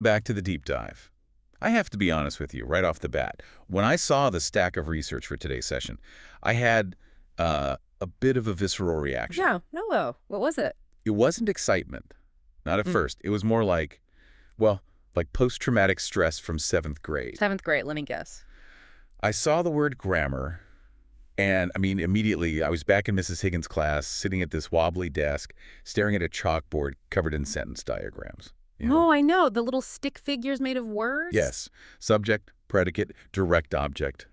back to the deep dive. I have to be honest with you right off the bat. When I saw the stack of research for today's session, I had a bit of a visceral reaction. Yeah, no. What was it? It wasn't excitement, not at Mm. first. It was more like, well, like post-traumatic stress from seventh grade. Seventh grade, let me guess. I saw the word grammar, and I mean, immediately I was back in Mrs. Higgins' class, sitting at this wobbly desk, staring at a chalkboard covered in sentence diagrams. You know? Oh, I know. The little stick figures made of words? Yes. Subject, predicate, direct object.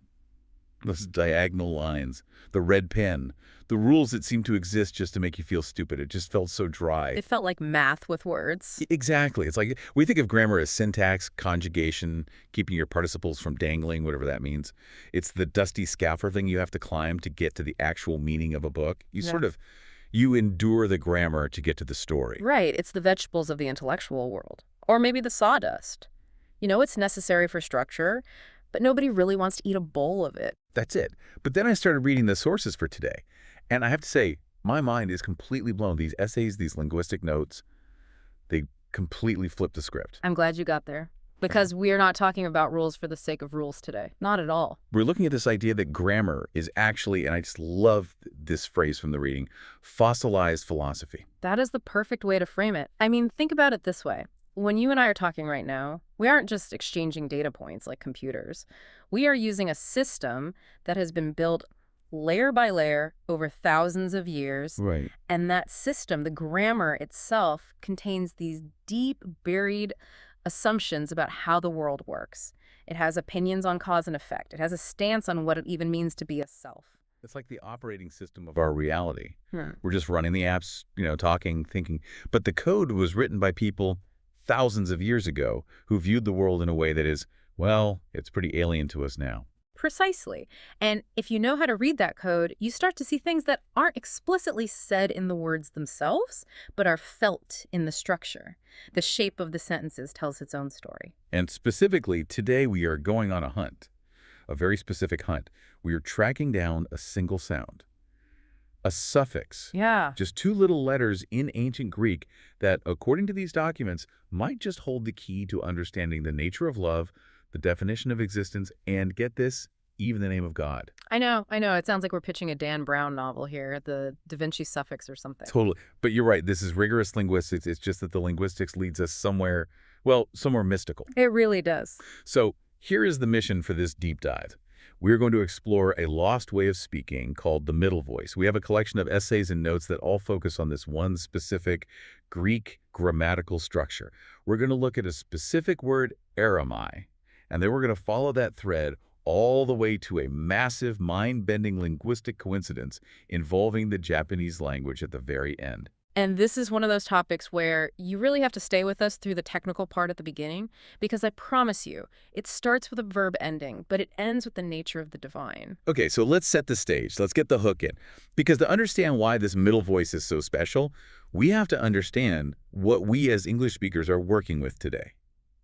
Those diagonal lines, the red pen, the rules that seem to exist just to make you feel stupid. It just felt so dry. It felt like math with words. Exactly. It's like we think of grammar as syntax, conjugation, keeping your participles from dangling, whatever that means. It's the dusty scaffolding you have to climb to get to the actual meaning of a book. Yeah. You endure the grammar to get to the story. Right, it's the vegetables of the intellectual world. Or maybe the sawdust. It's necessary for structure, but nobody really wants to eat a bowl of it. That's it. But then I started reading the sources for today. And I have to say, my mind is completely blown. These essays, these linguistic notes, they completely flip the script. I'm glad you got there. Because we are not talking about rules for the sake of rules today. Not at all. We're looking at this idea that grammar is actually, and I just love this phrase from the reading, fossilized philosophy. That is the perfect way to frame it. I mean, think about it this way. When you and I are talking right now, we aren't just exchanging data points like computers. We are using a system that has been built layer by layer over thousands of years. Right. And that system, the grammar itself, contains these deep, buried assumptions about how the world works. It has opinions on cause and effect. It has a stance on what it even means to be a self. It's like the operating system of our reality. Hmm. We're just running the apps, talking, thinking. But the code was written by people thousands of years ago who viewed the world in a way that is, well, it's pretty alien to us now. Precisely. And if you know how to read that code, you start to see things that aren't explicitly said in the words themselves, but are felt in the structure. The shape of the sentences tells its own story. And specifically, today we are going on a hunt, a very specific hunt. We are tracking down a single sound, a suffix. Yeah. Just two little letters in ancient Greek that, according to these documents, might just hold the key to understanding the nature of love, the definition of existence, and get this, even the name of God. I know. It sounds like we're pitching a Dan Brown novel here, the Da Vinci suffix or something. Totally. But you're right. This is rigorous linguistics. It's just that the linguistics leads us somewhere, well, somewhere mystical. It really does. So here is the mission for this deep dive. We're going to explore a lost way of speaking called the middle voice. We have a collection of essays and notes that all focus on this one specific Greek grammatical structure. We're going to look at a specific word, eremai, and then we're going to follow that thread all the way to a massive, mind-bending linguistic coincidence involving the Japanese language at the very end. And this is one of those topics where you really have to stay with us through the technical part at the beginning, because I promise you, it starts with a verb ending, but it ends with the nature of the divine. Okay, so let's set the stage. Let's get the hook in. Because to understand why this middle voice is so special, we have to understand what we as English speakers are working with today.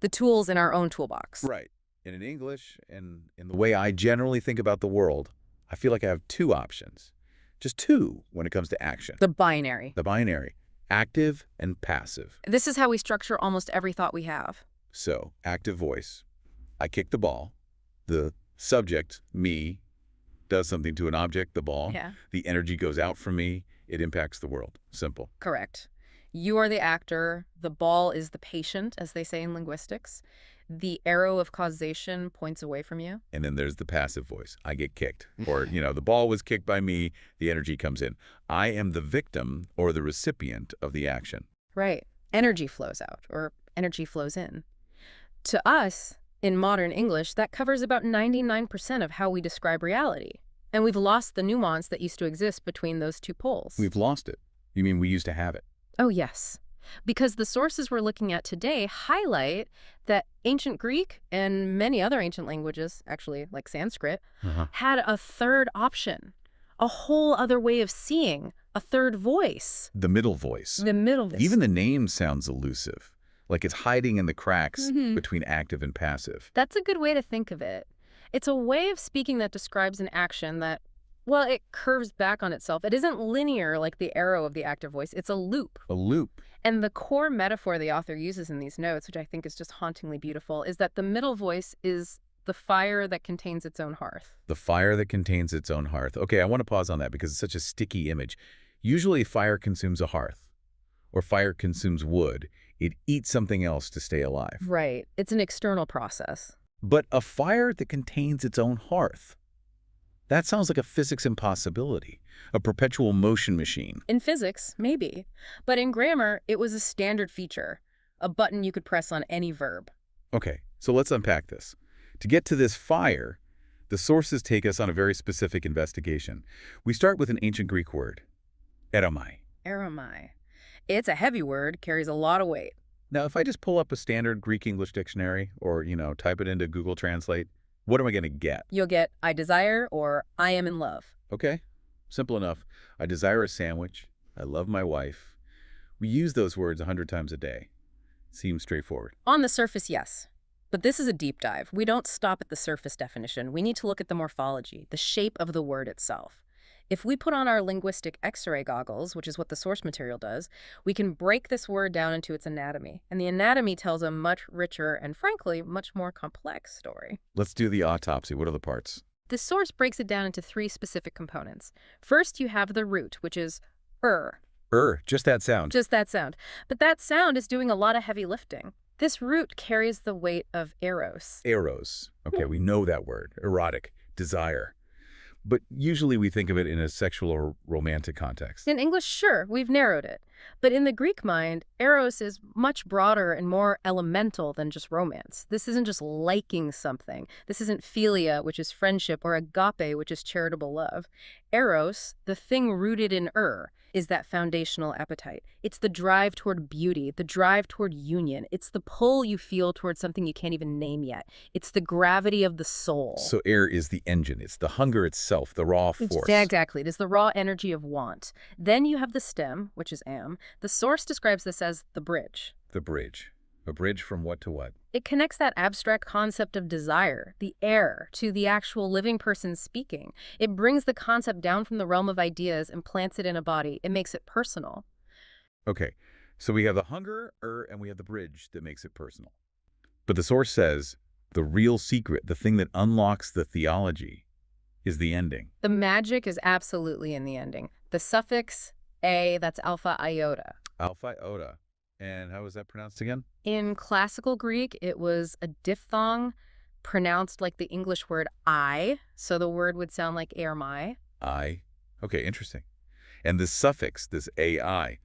The tools in our own toolbox. Right. And in English, and in the way I generally think about the world, I feel like I have two options. Just two when it comes to action. The binary. The binary, active and passive. This is how we structure almost every thought we have. So, active voice. I kick the ball. The subject, me, does something to an object, the ball. Yeah. The energy goes out from me. It impacts the world. Simple. Correct. You are the actor. The ball is the patient, as they say in linguistics. The arrow of causation points away from you. And then there's the passive voice. I get kicked. Or, the ball was kicked by me. The energy comes in. I am the victim or the recipient of the action. Right. Energy flows out, or energy flows in. To us, in modern English, that covers about 99% of how we describe reality. And we've lost the nuance that used to exist between those two poles. We've lost it. You mean we used to have it? Oh, yes. Because the sources we're looking at today highlight that ancient Greek and many other ancient languages, actually like Sanskrit, had a third option, a whole other way of seeing, a third voice. The middle voice. The middle voice. Even the name sounds elusive, like it's hiding in the cracks between active and passive. That's a good way to think of it. It's a way of speaking that describes an action that Well, it curves back on itself. It isn't linear like the arrow of the active voice. It's a loop. A loop. And the core metaphor the author uses in these notes, which I think is just hauntingly beautiful, is that the middle voice is the fire that contains its own hearth. The fire that contains its own hearth. Okay, I want to pause on that because it's such a sticky image. Usually fire consumes a hearth, or fire consumes wood. It eats something else to stay alive. Right. It's an external process. But a fire that contains its own hearth. That sounds like a physics impossibility, a perpetual motion machine. In physics, maybe. But in grammar, it was a standard feature, a button you could press on any verb. Okay, so let's unpack this. To get to this fire, the sources take us on a very specific investigation. We start with an ancient Greek word, eromai. Eromai. It's a heavy word, carries a lot of weight. Now, if I just pull up a standard Greek-English dictionary or, type it into Google Translate, what am I going to get? You'll get I desire or I am in love. Okay, simple enough. I desire a sandwich. I love my wife. We use those words 100 times a day. Seems straightforward. On the surface, yes. But this is a deep dive. We don't stop at the surface definition. We need to look at the morphology, the shape of the word itself. If we put on our linguistic X-ray goggles, which is what the source material does, we can break this word down into its anatomy. And the anatomy tells a much richer and, frankly, much more complex story. Let's do the autopsy. What are the parts? The source breaks it down into 3 specific components. First, you have the root, which is Just that sound. Just that sound. But that sound is doing a lot of heavy lifting. This root carries the weight of eros. Eros. Okay, we know that word. Erotic. Desire. But usually we think of it in a sexual or romantic context. In English, sure, we've narrowed it. But in the Greek mind, eros is much broader and more elemental than just romance. This isn't just liking something. This isn't philia, which is friendship, or agape, which is charitable love. Eros, the thing rooted in is that foundational appetite. It's the drive toward beauty, the drive toward union. It's the pull you feel toward something you can't even name yet. It's the gravity of the soul. So air is the engine. It's the hunger itself, the raw force. Exactly. It is the raw energy of want. Then you have the stem, which is am. The source describes this as the bridge. The bridge. A bridge from what to what? It connects that abstract concept of desire, the air, to the actual living person speaking. It brings the concept down from the realm of ideas and plants it in a body. It makes it personal. Okay, so we have the hunger, and we have the bridge that makes it personal. But the source says the real secret, the thing that unlocks the theology, is the ending. The magic is absolutely in the ending. The suffix a, that's alpha iota. Alpha iota. And how was that pronounced again? In classical Greek, it was a diphthong pronounced like the English word I, so the word would sound like ermai. I. Okay, interesting. And this suffix, this AI,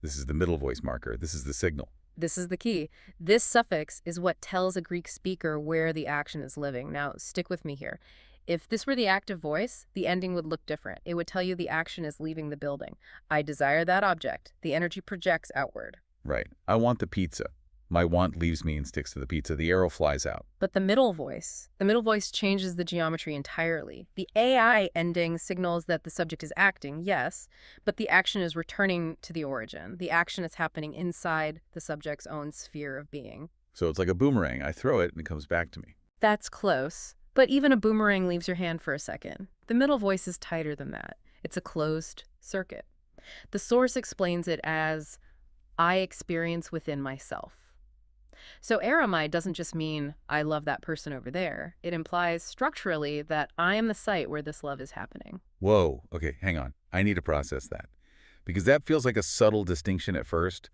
this is the middle voice marker. This is the signal. This is the key. This suffix is what tells a Greek speaker where the action is living. Now, stick with me here. If this were the active voice, the ending would look different. It would tell you the action is leaving the building. I desire that object. The energy projects outward. Right. I want the pizza. My want leaves me and sticks to the pizza. The arrow flies out. But the middle voice changes the geometry entirely. The AI ending signals that the subject is acting, yes, but the action is returning to the origin. The action is happening inside the subject's own sphere of being. So it's like a boomerang. I throw it and it comes back to me. That's close. But even a boomerang leaves your hand for a second. The middle voice is tighter than that. It's a closed circuit. The source explains it as I experience within myself. So eromai doesn't just mean I love that person over there. It implies structurally that I am the site where this love is happening. Whoa. Okay, hang on. I need to process that. Because that feels like a subtle distinction at first,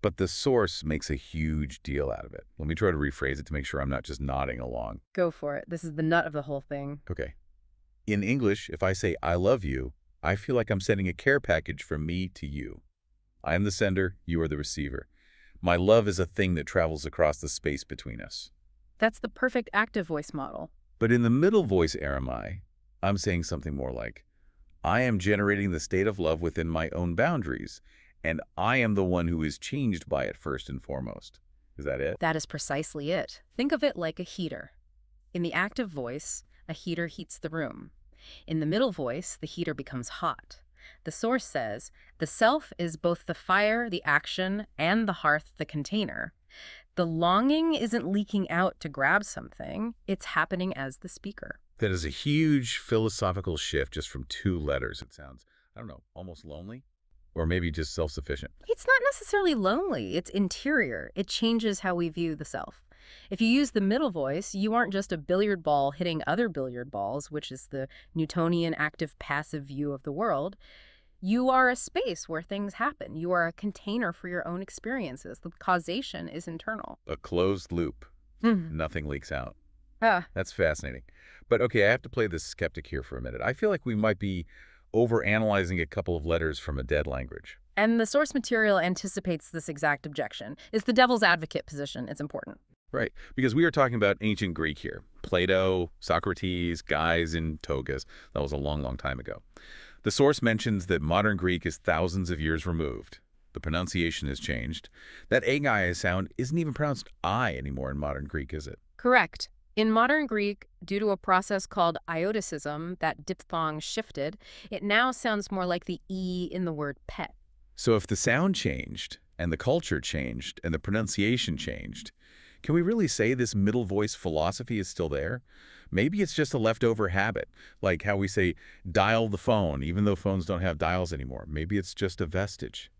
but the source makes a huge deal out of it. Let me try to rephrase it to make sure I'm not just nodding along. Go for it. This is the nut of the whole thing. Okay. In English, if I say I love you, I feel like I'm sending a care package from me to you. I am the sender, you are the receiver. My love is a thing that travels across the space between us. That's the perfect active voice model. But in the middle voice eromai, I'm saying something more like, I am generating the state of love within my own boundaries, and I am the one who is changed by it first and foremost. Is that it? That is precisely it. Think of it like a heater. In the active voice, a heater heats the room. In the middle voice, the heater becomes hot. The source says, the self is both the fire, the action, and the hearth, the container. The longing isn't leaking out to grab something. It's happening as the speaker. That is a huge philosophical shift just from 2 letters. It sounds, I don't know, almost lonely? Or maybe just self-sufficient. It's not necessarily lonely, it's interior. It changes how we view the self. If you use the middle voice, you aren't just a billiard ball hitting other billiard balls, which is the Newtonian active-passive view of the world. You are a space where things happen. You are a container for your own experiences. The causation is internal. A closed loop. Mhm. Nothing leaks out. Ah, That's fascinating. But okay, I have to play this skeptic here for a minute. I feel like we might be overanalyzing a couple of letters from a dead language. and the source material anticipates this exact objection. It's the devil's advocate position. It's important. Right, because we are talking about ancient Greek here. Plato, Socrates, guys in togas. That was a long, long time ago. The source mentions that modern Greek is thousands of years removed. The pronunciation has changed. That agai sound isn't even pronounced I anymore in modern Greek, is it? Correct. In modern Greek, due to a process called ioticism, that diphthong shifted, it now sounds more like the E in the word pet. So if the sound changed, and the culture changed, and the pronunciation changed, can we really say this middle voice philosophy is still there? Maybe it's just a leftover habit, like how we say dial the phone, even though phones don't have dials anymore. Maybe it's just a vestige,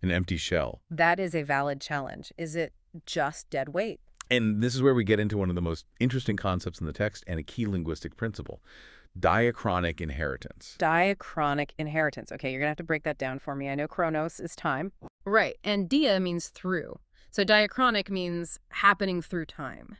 an empty shell. That is a valid challenge. Is it just dead weight? And this is where we get into one of the most interesting concepts in the text and a key linguistic principle, diachronic inheritance. Diachronic inheritance. Okay, you're going to have to break that down for me. I know chronos is time. Right, and dia means through. So diachronic means happening through time.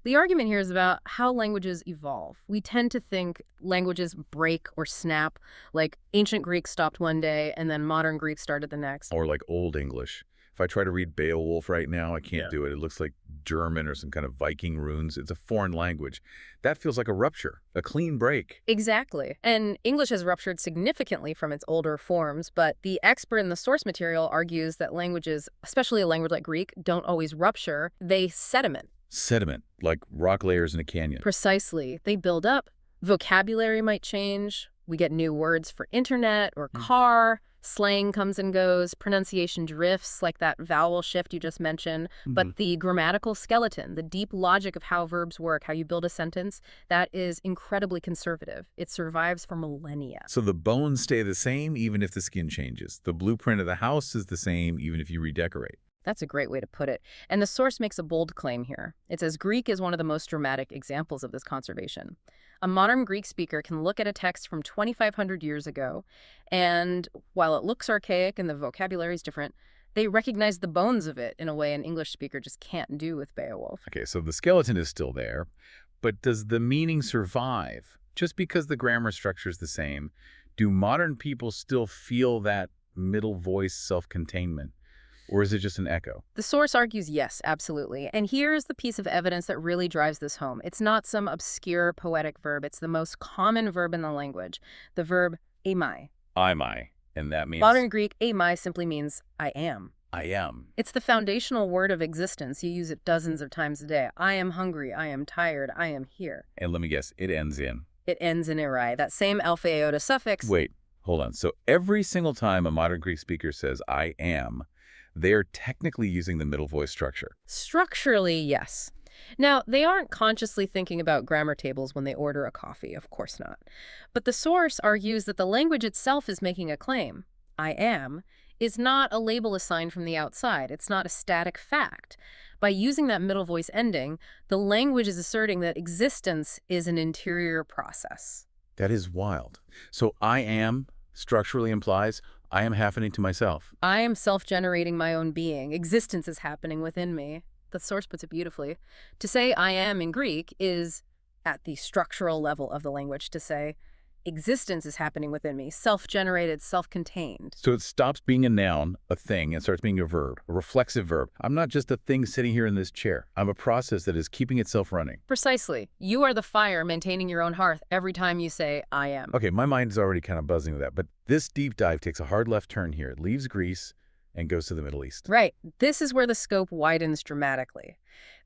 The argument here is about how languages evolve. We tend to think languages break or snap, like ancient Greek stopped one day and then modern Greek started the next. Or like Old English. If I try to read Beowulf right now, I can't do it. It looks like German or some kind of Viking runes. It's a foreign language. That feels like a rupture, a clean break. Exactly. And English has ruptured significantly from its older forms, but the expert in the source material argues that languages, especially a language like Greek, don't always rupture. They sediment. Sediment, like rock layers in a canyon. Precisely. They build up. Vocabulary might change. We get new words for internet or car. Slang comes and goes. Pronunciation drifts, like that vowel shift you just mentioned. But the grammatical skeleton, the deep logic of how verbs work, how you build a sentence, that is incredibly conservative. It survives for millennia. So the bones stay the same even if the skin changes. The blueprint of the house is the same even if you redecorate. That's a great way to put it. And the source makes a bold claim here. It says Greek is one of the most dramatic examples of this conservation. A modern Greek speaker can look at a text from 2,500 years ago, and while it looks archaic and the vocabulary is different, they recognize the bones of it in a way an English speaker just can't do with Beowulf. Okay, so the skeleton is still there, but does the meaning survive? Just because the grammar structure is the same, do modern people still feel that middle voice self-containment? Or is it just an echo? The source argues yes, absolutely. And here's the piece of evidence that really drives this home. It's not some obscure poetic verb. It's the most common verb in the language, the verb amai. Amai, and that means? Modern Greek, amai simply means I am. I am. It's the foundational word of existence. You use it dozens of times a day. I am hungry. I am tired. I am here. And let me guess, it ends in? It ends in irai, that same alpha iota suffix. Wait, hold on. So every single time a modern Greek speaker says I am, they're technically using the middle voice structure. Structurally, yes. Now, they aren't consciously thinking about grammar tables when they order a coffee, of course not. But the source argues that the language itself is making a claim. I am is not a label assigned from the outside. It's not a static fact. By using that middle voice ending, the language is asserting that existence is an interior process. That is wild. So I am structurally implies I am happening to myself. I am self-generating my own being. Existence is happening within me. The source puts it beautifully. To say I am in Greek is at the structural level of the language to say existence is happening within me, self-generated, self-contained. So it stops being a noun, a thing, and starts being a verb, a reflexive verb. I'm not just a thing sitting here in this chair. I'm a process that is keeping itself running. Precisely. You are the fire maintaining your own hearth every time you say, I am. Okay, my mind is already kind of buzzing with that, but this deep dive takes a hard left turn here. It leaves Greece and goes to the Middle East. Right. This is where the scope widens dramatically,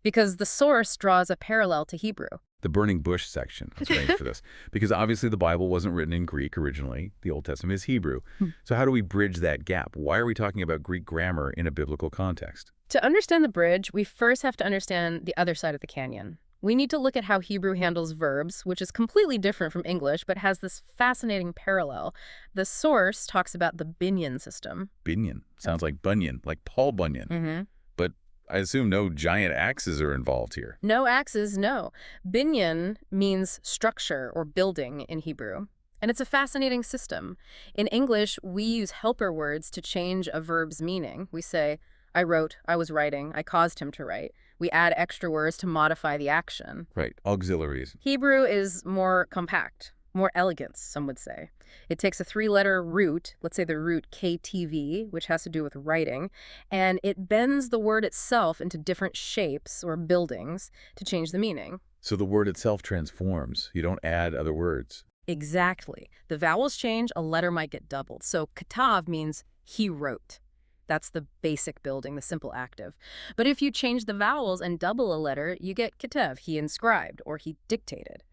because the source draws a parallel to Hebrew. The burning bush section. I was waiting for this. Because obviously the Bible wasn't written in Greek originally. The Old Testament is Hebrew. So how do we bridge that gap? Why are we talking about Greek grammar in a biblical context? To understand the bridge, we first have to understand the other side of the canyon. We need to look at how Hebrew handles verbs, which is completely different from English, but has this fascinating parallel. The source talks about the binyan system. Binyan. Sounds like Bunyan, like Paul Bunyan. Mm-hmm. But I assume no giant axes are involved here. No axes, no. Binyan means structure or building in Hebrew. And it's a fascinating system. In English, we use helper words to change a verb's meaning. We say, I wrote, I was writing, I caused him to write. We add extra words to modify the action. Right, auxiliaries. Hebrew is more compact, more elegant, some would say. It takes a three-letter root, let's say the root KTV, which has to do with writing, and it bends the word itself into different shapes or buildings to change the meaning. So the word itself transforms. You don't add other words. Exactly. The vowels change, a letter might get doubled. So katav means he wrote. That's the basic building, the simple active. But if you change the vowels and double a letter, you get ketev, he inscribed, or he dictated.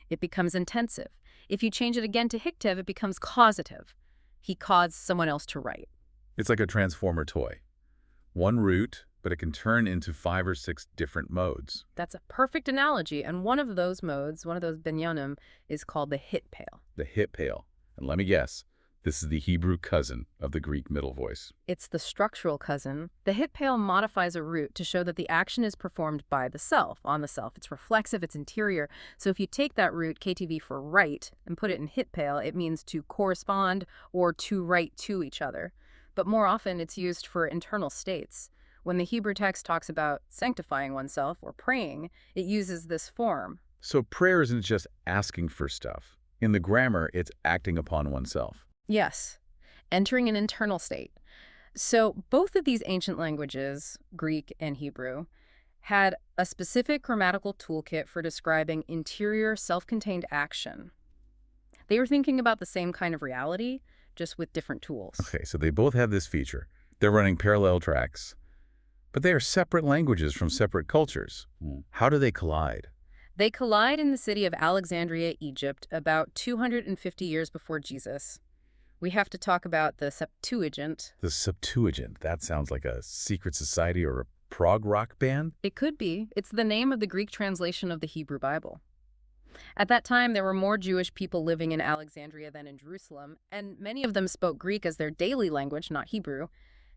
It becomes intensive. If you change it again to hiktev, it becomes causative. He caused someone else to write. It's like a transformer toy. One root, but it can turn into 5 or 6 different modes. That's a perfect analogy, and one of those modes, one of those binyanim, is called the hit pail. The hit pail. And let me guess, this is the Hebrew cousin of the Greek middle voice. It's the structural cousin. The hit pail modifies a root to show that the action is performed by the self, on the self. It's reflexive, it's interior. So if you take that root, KTV for write, and put it in hit pail, it means to correspond or to write to each other. But more often, it's used for internal states. When the Hebrew text talks about sanctifying oneself or praying, it uses this form. So prayer isn't just asking for stuff. In the grammar, it's acting upon oneself. Yes, entering an internal state. So both of these ancient languages, Greek and Hebrew, had a specific grammatical toolkit for describing interior, self-contained action. They were thinking about the same kind of reality, just with different tools. Okay, so they both have this feature. They're running parallel tracks, but they are separate languages from separate cultures. How do they collide? They collide in the city of Alexandria, Egypt, about 250 years before Jesus. We have to talk about the Septuagint. The Septuagint, that sounds like a secret society or a prog rock band? It could be. It's the name of the Greek translation of the Hebrew Bible. At that time, there were more Jewish people living in Alexandria than in Jerusalem, and many of them spoke Greek as their daily language, not Hebrew.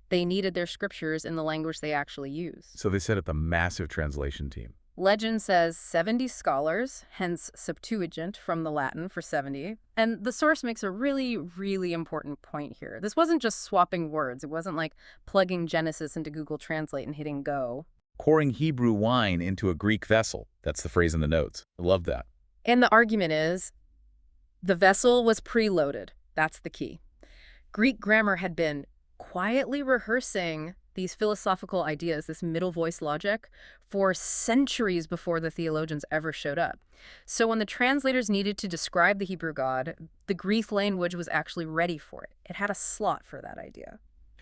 They needed their scriptures in the language they actually used. So they set up the massive translation team. Legend says 70 scholars, hence Septuagint from the Latin for 70. And the source makes a really, really important point here. This wasn't just swapping words. It wasn't like plugging Genesis into Google Translate and hitting go. Pouring Hebrew wine into a Greek vessel. That's the phrase in the notes. I love that. And the argument is the vessel was preloaded. That's the key. Greek grammar had been quietly rehearsing these philosophical ideas, this middle voice logic, for centuries before the theologians ever showed up. So when the translators needed to describe the Hebrew God, the Greek language was actually ready for it. It had a slot for that idea.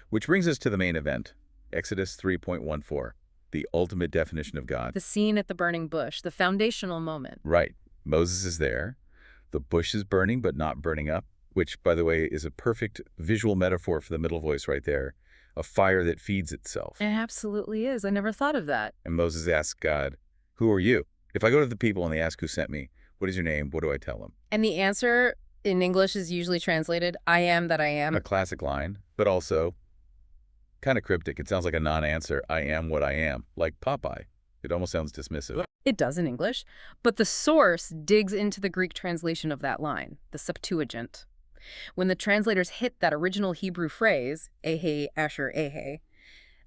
Which brings us to the main event, Exodus 3.14, the ultimate definition of God. The scene at the burning bush, the foundational moment. Right. Moses is there. The bush is burning but not burning up, which, by the way, is a perfect visual metaphor for the middle voice right there. A fire that feeds itself. It absolutely is. I never thought of that. And Moses asks God, who are you? If I go to the people and they ask who sent me, what is your name? What do I tell them? And the answer in English is usually translated, I am that I am. A classic line, but also kind of cryptic. It sounds like a non-answer. I am what I am, like Popeye. It almost sounds dismissive. It does in English, but the source digs into the Greek translation of that line, the Septuagint. When the translators hit that original Hebrew phrase, ehe, asher, ehe,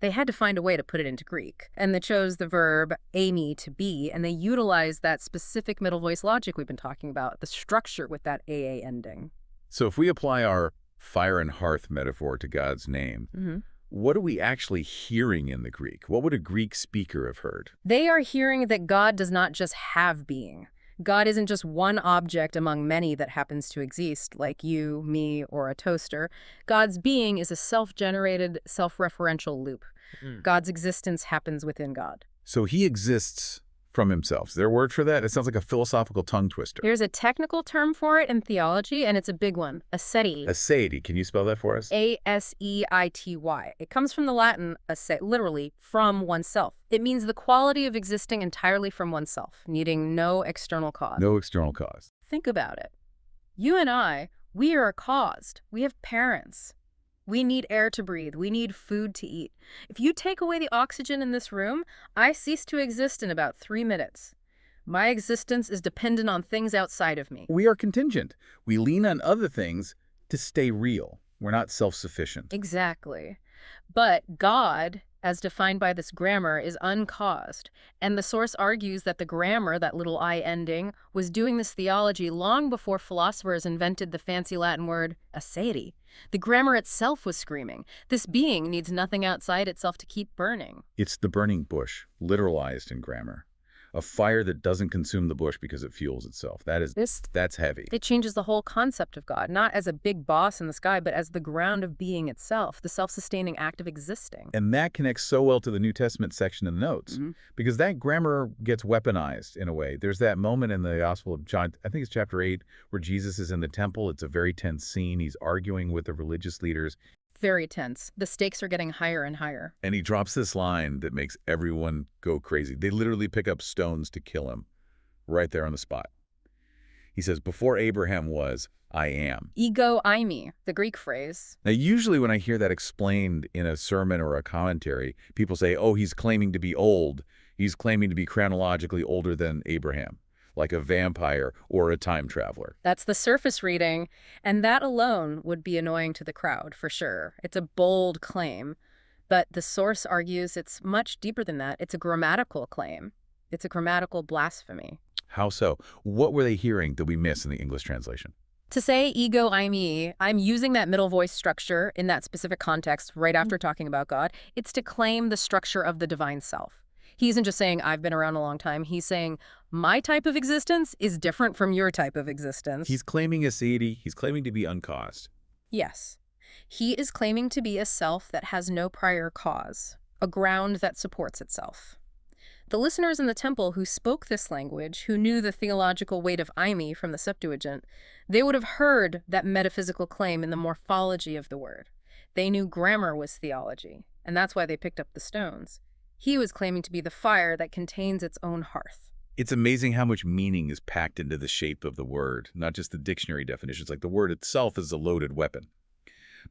they had to find a way to put it into Greek. And they chose the verb eimi, to be, and they utilized that specific middle voice logic we've been talking about, the structure with that aa ending. So if we apply our fire and hearth metaphor to God's name, what are we actually hearing in the Greek? What would a Greek speaker have heard? They are hearing that God does not just have being. God isn't just one object among many that happens to exist, like you, me, or a toaster. God's being is a self-generated, self-referential loop. God's existence happens within God. So he exists From himself. Is there a word for that? It sounds like a philosophical tongue twister. There's a technical term for it in theology, and it's a big one, aseity. Aseity. Can you spell that for us? A-S-E-I-T-Y. It comes from the Latin, literally, from oneself. It means the quality of existing entirely from oneself, needing no external cause. No external cause. Think about it. You and I, we are caused. We have parents. We need air to breathe. We need food to eat. If you take away the oxygen in this room, I cease to exist in about 3 minutes. My existence is dependent on things outside of me. We are contingent. We lean on other things to stay real. We're not self-sufficient. Exactly. But God, as defined by this grammar, is uncaused. And the source argues that the grammar, that little I ending, was doing this theology long before philosophers invented the fancy Latin word aseity. The grammar itself was screaming. This being needs nothing outside itself to keep burning. It's the burning bush, literalized in grammar. A fire that doesn't consume the bush because it fuels itself. That's heavy. It changes the whole concept of God, not as a big boss in the sky, but as the ground of being itself, the self-sustaining act of existing. And that connects so well to the New Testament section in the notes, because that grammar gets weaponized in a way. There's that moment in the Gospel of John, I think it's chapter 8, where Jesus is in the temple. It's a very tense scene. He's arguing with the religious leaders. Very tense. The stakes are getting higher and higher. And he drops this line that makes everyone go crazy. They literally pick up stones to kill him right there on the spot. He says, before Abraham was, I am. Ego eimi, the Greek phrase. Now, usually when I hear that explained in a sermon or a commentary, people say, oh, he's claiming to be old. He's claiming to be chronologically older than Abraham, like a vampire or a time traveler. That's the surface reading, and that alone would be annoying to the crowd, for sure. It's a bold claim, but the source argues it's much deeper than that. It's a grammatical claim. It's a grammatical blasphemy. How so? What were they hearing that we miss in the English translation? To say ego eimi, I'm using that middle voice structure in that specific context right after talking about God. It's to claim the structure of the divine self. He isn't just saying, I've been around a long time. He's saying, my type of existence is different from your type of existence. He's claiming aseity. He's claiming to be uncaused. Yes. He is claiming to be a self that has no prior cause, a ground that supports itself. The listeners in the temple who spoke this language, who knew the theological weight of eimi from the Septuagint, they would have heard that metaphysical claim in the morphology of the word. They knew grammar was theology, and that's why they picked up the stones. He was claiming to be the fire that contains its own hearth. It's amazing how much meaning is packed into the shape of the word, not just the dictionary definitions. Like the word itself is a loaded weapon.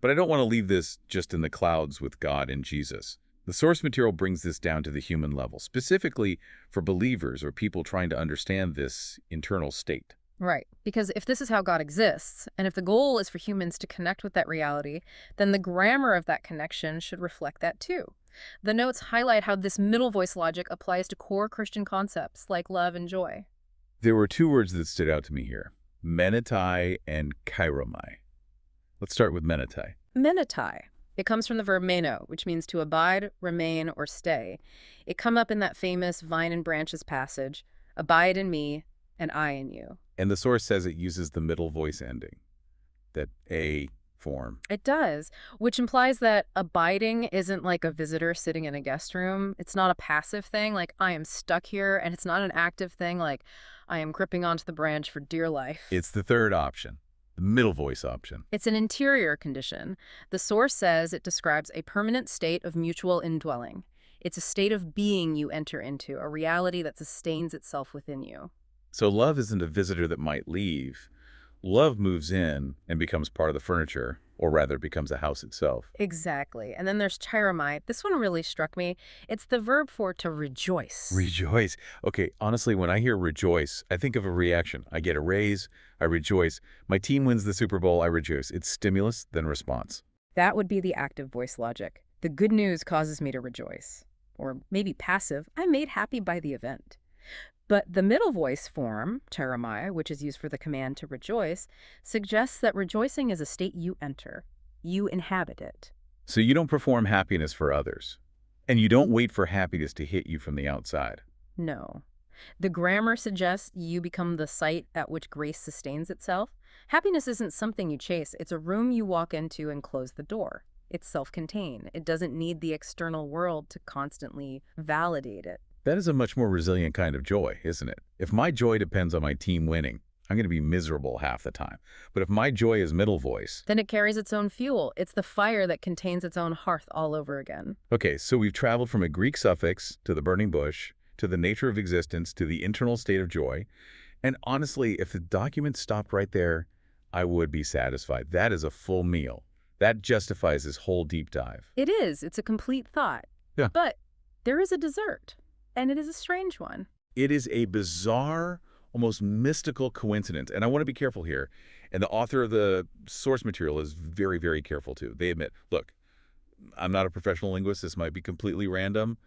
But I don't want to leave this just in the clouds with God and Jesus. The source material brings this down to the human level, specifically for believers or people trying to understand this internal state. Right, because if this is how God exists, and if the goal is for humans to connect with that reality, then the grammar of that connection should reflect that too. The notes highlight how this middle voice logic applies to core Christian concepts like love and joy. There were two words that stood out to me here, menetai and kairomai. Let's start with menetai. Menetai. It comes from the verb meno, which means to abide, remain, or stay. It come up in that famous vine and branches passage, abide in me and I in you. And the source says it uses the middle voice ending, that A form. It does, which implies that abiding isn't like a visitor sitting in a guest room. It's not a passive thing, like I am stuck here, and it's not an active thing, like I am gripping onto the branch for dear life. It's the third option, the middle voice option. It's an interior condition. The source says it describes a permanent state of mutual indwelling. It's a state of being you enter into, a reality that sustains itself within you. So love isn't a visitor that might leave. Love moves in and becomes part of the furniture, or rather becomes a house itself. Exactly. And then there's chiromai. This one really struck me. It's the verb for to rejoice. Rejoice. Okay, honestly, when I hear rejoice, I think of a reaction. I get a raise, I rejoice. My team wins the Super Bowl, I rejoice. It's stimulus, then response. That would be the active voice logic. The good news causes me to rejoice. Or maybe passive, I'm made happy by the event. But the middle voice form, chiromai, which is used for the command to rejoice, suggests that rejoicing is a state you enter. You inhabit it. So you don't perform happiness for others. And you don't wait for happiness to hit you from the outside. No. The grammar suggests you become the site at which grace sustains itself. Happiness isn't something you chase. It's a room you walk into and close the door. It's self-contained. It doesn't need the external world to constantly validate it. That is a much more resilient kind of joy, isn't it? If my joy depends on my team winning, I'm going to be miserable half the time. But if my joy is middle voice... Then it carries its own fuel. It's the fire that contains its own hearth all over again. Okay, so we've traveled from a Greek suffix to the burning bush, to the nature of existence, to the internal state of joy. And honestly, if the document stopped right there, I would be satisfied. That is a full meal. That justifies this whole deep dive. It is. It's a complete thought. Yeah. But there is a dessert, and it is a strange one. It is a bizarre, almost mystical coincidence. And I want to be careful here. And the author of the source material is very, very careful too. They admit, look, I'm not a professional linguist. This might be completely random,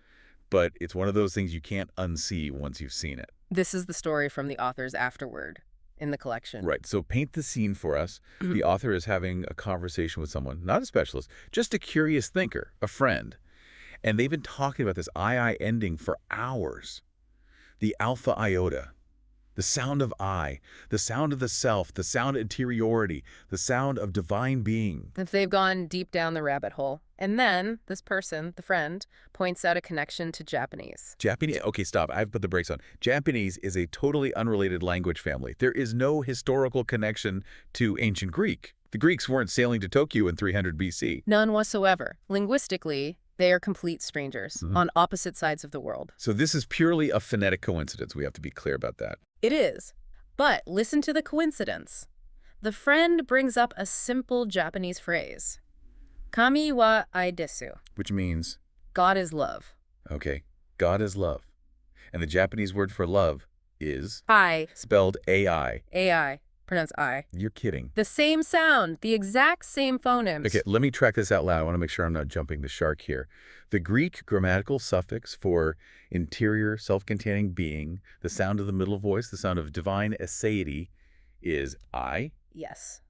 but it's one of those things you can't unsee once you've seen it. This is the story from the author's afterword in the collection. Right. So paint the scene for us. The author is having a conversation with someone, not a specialist, just a curious thinker, a friend. And they've been talking about this I ending for hours. The alpha iota, the sound of I, the sound of the self, the sound of interiority, the sound of divine being. If they've gone deep down the rabbit hole. And then this person, the friend, points out a connection to Japanese. Japanese, okay, stop. I've put the brakes on. Japanese is a totally unrelated language family. There is no historical connection to ancient Greek. The Greeks weren't sailing to Tokyo in 300 BC. None whatsoever. Linguistically, they are complete strangers on opposite sides of the world. So this is purely a phonetic coincidence. We have to be clear about that. It is. But listen to the coincidence. The friend brings up a simple Japanese phrase. Kami wa ai desu. Which means, God is love. okay, God is love. And the Japanese word for love is I. spelled A-I. AI. Pronounced I. You're kidding. The same sound. The exact same phonemes. Okay, let me track this out loud. I want to make sure I'm not jumping the shark here. The Greek grammatical suffix for interior, self-containing being, the sound of the middle voice, the sound of divine aseity, is I. Yes.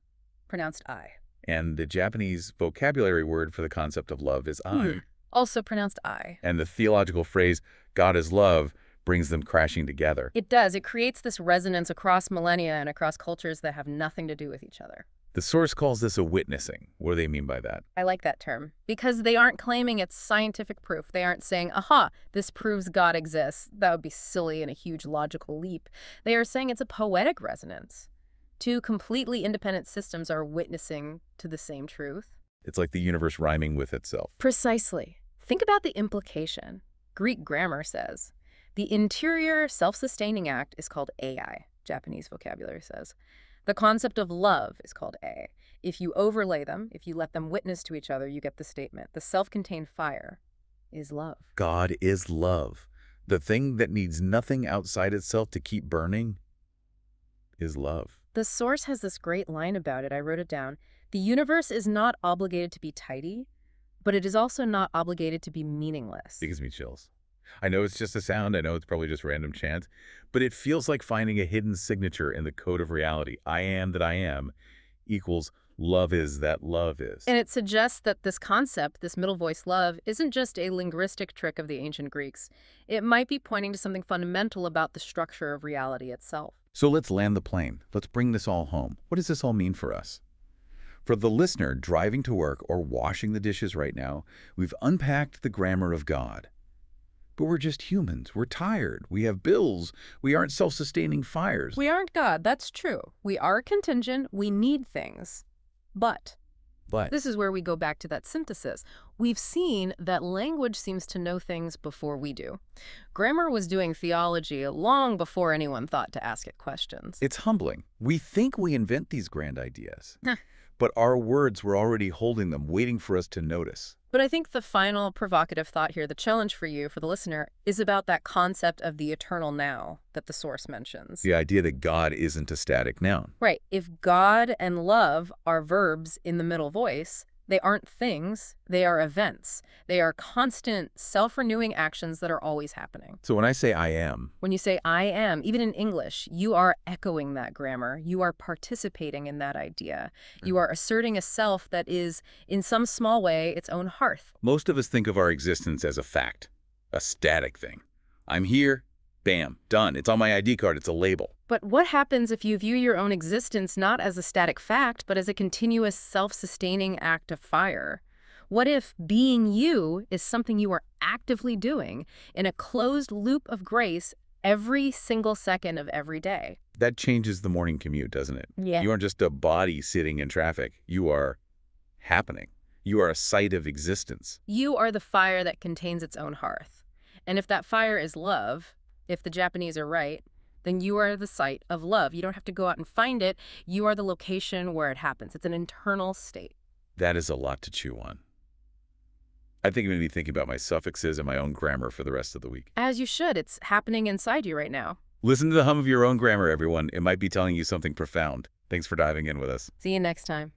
Pronounced I. And the Japanese vocabulary word for the concept of love is I. Also pronounced I. And the theological phrase, God is love, brings them crashing together. It does. It creates this resonance across millennia and across cultures that have nothing to do with each other. The source calls this a witnessing. What do they mean by that? I like that term because they aren't claiming it's scientific proof. They aren't saying, aha, this proves God exists. That would be silly and a huge logical leap. They are saying it's a poetic resonance. Two completely independent systems are witnessing to the same truth. It's like the universe rhyming with itself. Precisely. Think about the implication. Greek grammar says, the interior self-sustaining act is called ai, Japanese vocabulary says. The concept of love is called a. If you overlay them, if you let them witness to each other, you get the statement. The self-contained fire is love. God is love. The thing that needs nothing outside itself to keep burning is love. The source has this great line about it. I wrote it down. The universe is not obligated to be tidy, but it is also not obligated to be meaningless. It gives me chills. I know it's just a sound. I know it's probably just random chant, but it feels like finding a hidden signature in the code of reality. I am that I am equals love is that love is. And it suggests that this concept, this middle voice love, isn't just a linguistic trick of the ancient Greeks. It might be pointing to something fundamental about the structure of reality itself. So let's land the plane. Let's bring this all home. What does this all mean for us? For the listener driving to work or washing the dishes right now, we've unpacked the grammar of God. But we're just humans. We're tired. We have bills. We aren't self-sustaining fires. We aren't God, that's true. We are contingent. We need things. But this is where we go back to that synthesis. We've seen that language seems to know things before we do. Grammar was doing theology long before anyone thought to ask it questions. It's humbling. We think we invent these grand ideas, but our words were already holding them, waiting for us to notice. But I think the final provocative thought here, the challenge for you, for the listener, is about that concept of the eternal now that the source mentions. The idea that God isn't a static noun. Right. If God and love are verbs in the middle voice, they aren't things, they are events. They are constant, self-renewing actions that are always happening. So when I say I am... When you say I am, even in English, you are echoing that grammar. You are participating in that idea. You are asserting a self that is, in some small way, its own hearth. Most of us think of our existence as a fact, a static thing. I'm here, bam, done. It's on my ID card, it's a label. But what happens if you view your own existence not as a static fact, but as a continuous self-sustaining act of fire? What if being you is something you are actively doing in a closed loop of grace every single second of every day? That changes the morning commute, doesn't it? Yeah. You aren't just a body sitting in traffic. You are happening. You are a site of existence. You are the fire that contains its own hearth. And if that fire is love, if the Japanese are right, then you are the site of love. You don't have to go out and find it. You are the location where it happens. It's an internal state. That is a lot to chew on. I think I'm going to be thinking about my suffixes and my own grammar for the rest of the week. As you should. It's happening inside you right now. Listen to the hum of your own grammar, everyone. It might be telling you something profound. Thanks for diving in with us. See you next time.